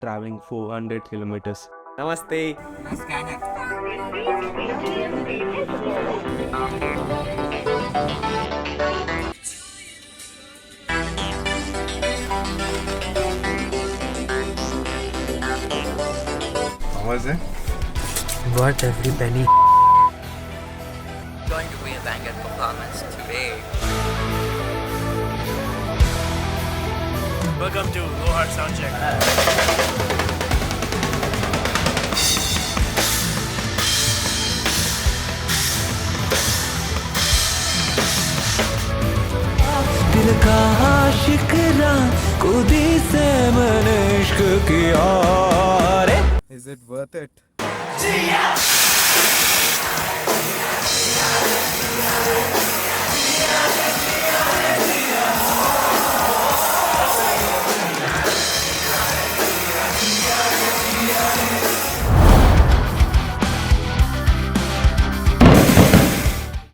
traveling 400 kilometers. Namaste. How was it? Worth every penny. Going to be a banger performance today. Welcome to Lohar Soundcheck. दिल का आशिकरा खुदी से मैंने इश्क किया रे. Is it worth it?